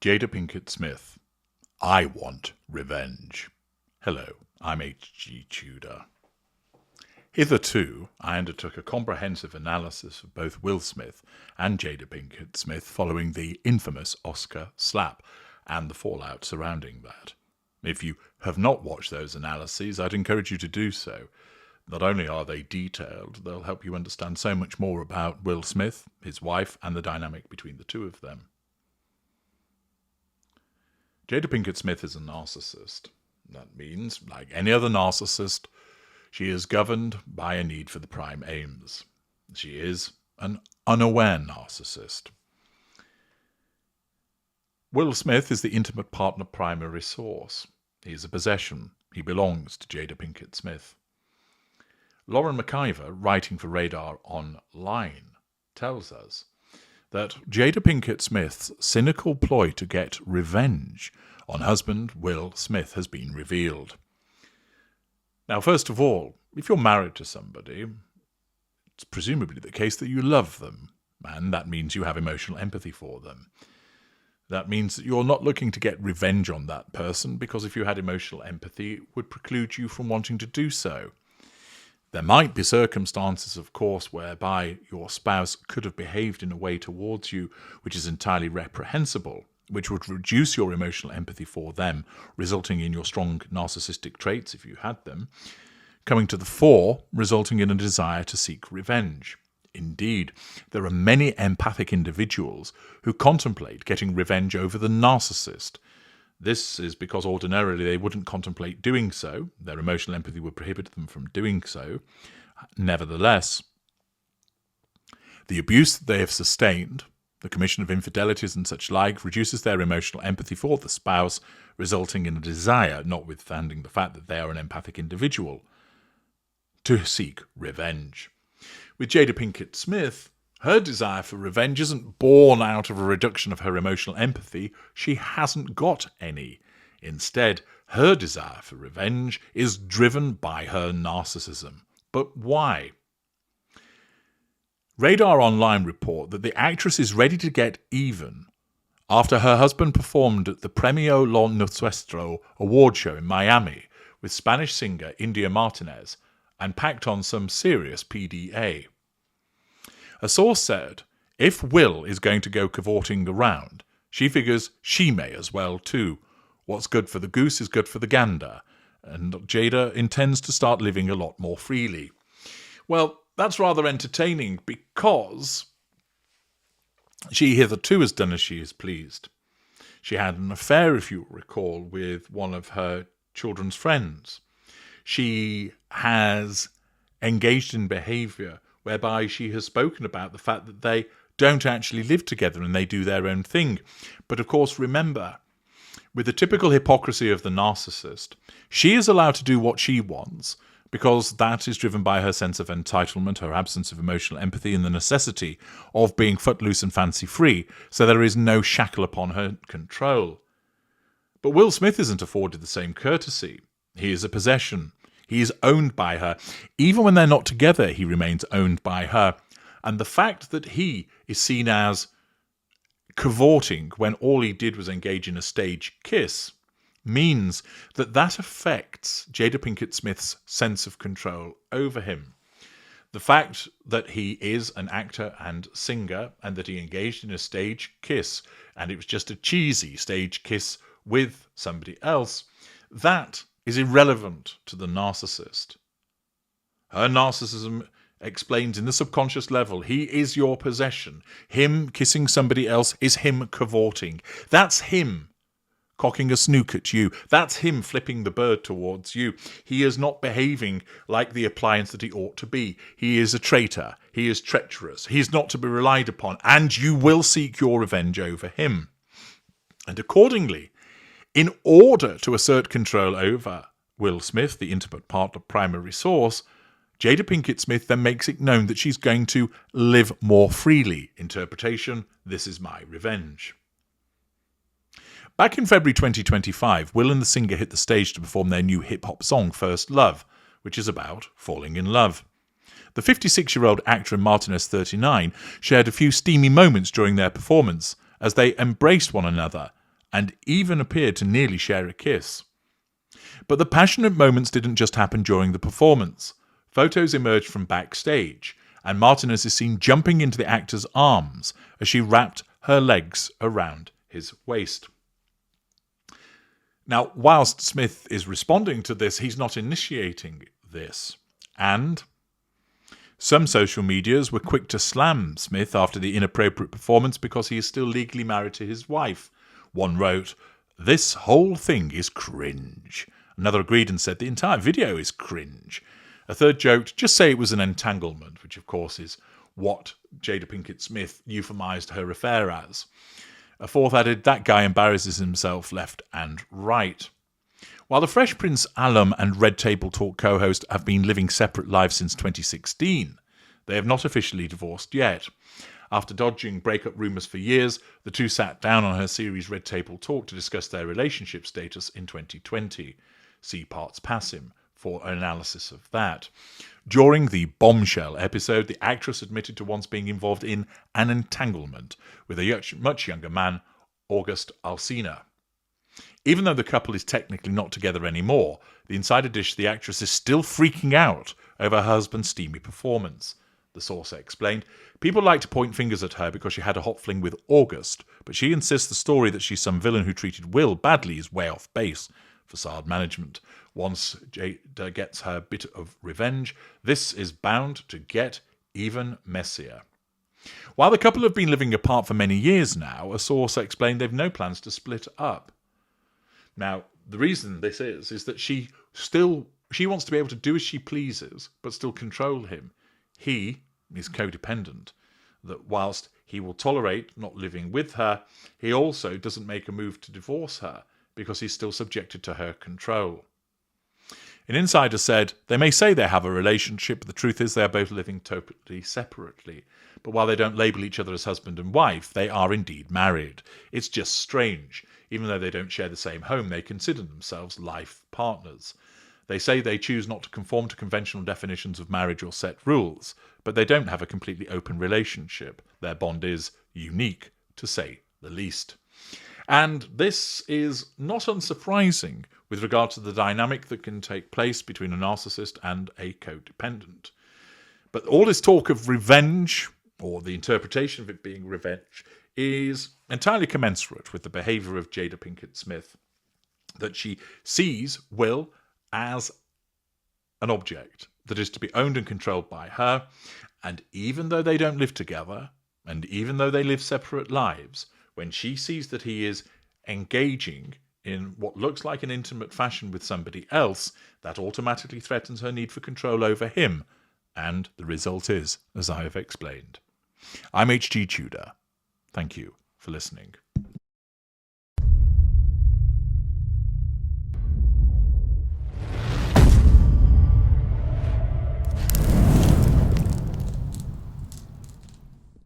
Jada PInkett Smith. I want revenge. Hello, I'm H.G. Tudor. Hitherto, I undertook a comprehensive analysis of both Will Smith and Jada PInkett Smith following the infamous Oscar slap and the fallout surrounding that. If you have not watched those analyses, I'd encourage you to do so. Not only are they detailed, they'll help you understand so much more about Will Smith, his wife, and the dynamic between the two of them. Jada PInkett Smith is a narcissist. That means, like any other narcissist, she is governed by a need for the prime aims. She is an unaware narcissist. Will Smith is the intimate partner primary source. He is a possession. He belongs to Jada PInkett Smith. Lauren McIver, writing for Radar Online, tells us that Jada PInkett Smith's cynical ploy to get revenge on husband Will Smith has been revealed. Now, first of all, if you're married to somebody, it's presumably the case that you love them, and that means you have emotional empathy for them. That means that you're not looking to get revenge on that person, because if you had emotional empathy, it would preclude you from wanting to do so. There might be circumstances, of course, whereby your spouse could have behaved in a way towards you which is entirely reprehensible, which would reduce your emotional empathy for them, resulting in your strong narcissistic traits, if you had them, coming to the fore, resulting in a desire to seek revenge. Indeed, there are many empathic individuals who contemplate getting revenge over the narcissist. This is because ordinarily they wouldn't contemplate doing so. Their emotional empathy would prohibit them from doing so. Nevertheless, the abuse that they have sustained, the commission of infidelities and such like, reduces their emotional empathy for the spouse, resulting in a desire, notwithstanding the fact that they are an empathic individual, to seek revenge. With Jada PInkett Smith, her desire for revenge isn't born out of a reduction of her emotional empathy. She hasn't got any. Instead, her desire for revenge is driven by her narcissism. But why? Radar Online report that the actress is ready to get even after her husband performed at the Premio Lo Nuestro award show in Miami with Spanish singer India Martinez and packed on some serious PDA. A source said, if Will is going to go cavorting around, she figures she may as well too. What's good for the goose is good for the gander, and Jada intends to start living a lot more freely. Well, that's rather entertaining because she hitherto has done as she is pleased. She had an affair, if you recall, with one of her children's friends. She has engaged in behaviour whereby she has spoken about the fact that they don't actually live together and they do their own thing. But of course, remember, with the typical hypocrisy of the narcissist, she is allowed to do what she wants because that is driven by her sense of entitlement, her absence of emotional empathy, and the necessity of being footloose and fancy-free, so there is no shackle upon her control. But Will Smith isn't afforded the same courtesy. He is a possession. He is owned by her. Even when they're not together, he remains owned by her. And the fact that he is seen as cavorting when all he did was engage in a stage kiss means that that affects Jada PInkett Smith's sense of control over him. The fact that he is an actor and singer and that he engaged in a stage kiss and it was just a cheesy stage kiss with somebody else, that is irrelevant to the narcissist. Her narcissism explains in the subconscious level, he is your possession. Him kissing somebody else is him cavorting. That's him cocking a snook at you. That's him flipping the bird towards you. He is not behaving like the appliance that he ought to be. He is a traitor. He is treacherous. He is not to be relied upon, and you will seek your revenge over him. And accordingly, in order to assert control over Will Smith, the intimate partner primary source, Jada PInkett Smith then makes it known that she's going to live more freely. Interpretation, this is my revenge. Back in February 2025, Will and the singer hit the stage to perform their new hip-hop song, First Love, which is about falling in love. The 56-year-old actor and Martinez, 39, shared a few steamy moments during their performance as they embraced one another and even appeared to nearly share a kiss. But the passionate moments didn't just happen during the performance. Photos emerged from backstage, and Martinez is seen jumping into the actor's arms as she wrapped her legs around his waist. Now, whilst Smith is responding to this, he's not initiating this. And some social medias were quick to slam Smith after the inappropriate performance because he is still legally married to his wife. One wrote, "This whole thing is cringe." Another agreed and said the entire video is cringe. A third joked, "Just say it was an entanglement," which of course is what Jada Pinkett Smith euphemized her affair as. A fourth added, "That guy embarrasses himself left and right." While the Fresh Prince alum and Red Table Talk co-host have been living separate lives since 2016, they have not officially divorced yet. After dodging breakup rumours for years, the two sat down on her series Red Table Talk to discuss their relationship status in 2020. See Parts Passim for an analysis of that. During the bombshell episode, the actress admitted to once being involved in an entanglement with a much younger man, August Alsina. Even though the couple is technically not together anymore, the insider dish the actress is still freaking out over her husband's steamy performance. The source explained, "People like to point fingers at her because she had a hot fling with August, but she insists the story that she's some villain who treated Will badly is way off base. Facade management. Once Jada gets her bit of revenge, this is bound to get even messier." While the couple have been living apart for many years now, a source explained they've no plans to split up. Now, the reason this is that she wants to be able to do as she pleases, but still control him. He is codependent, that whilst he will tolerate not living with her, he also doesn't make a move to divorce her, because he's still subjected to her control. An insider said, "They may say they have a relationship, but the truth is they are both living totally separately. But while they don't label each other as husband and wife, they are indeed married. It's just strange. Even though they don't share the same home, they consider themselves life partners. They say they choose not to conform to conventional definitions of marriage or set rules, but they don't have a completely open relationship. Their bond is unique, to say the least." And this is not unsurprising with regard to the dynamic that can take place between a narcissist and a codependent. But all this talk of revenge, or the interpretation of it being revenge, is entirely commensurate with the behaviour of Jada Pinkett Smith, that she sees Will as an object that is to be owned and controlled by her, and even though they don't live together, and even though they live separate lives, when she sees that he is engaging in what looks like an intimate fashion with somebody else, that automatically threatens her need for control over him, and the result is, as I have explained. I'm H.G. Tudor. Thank you for listening.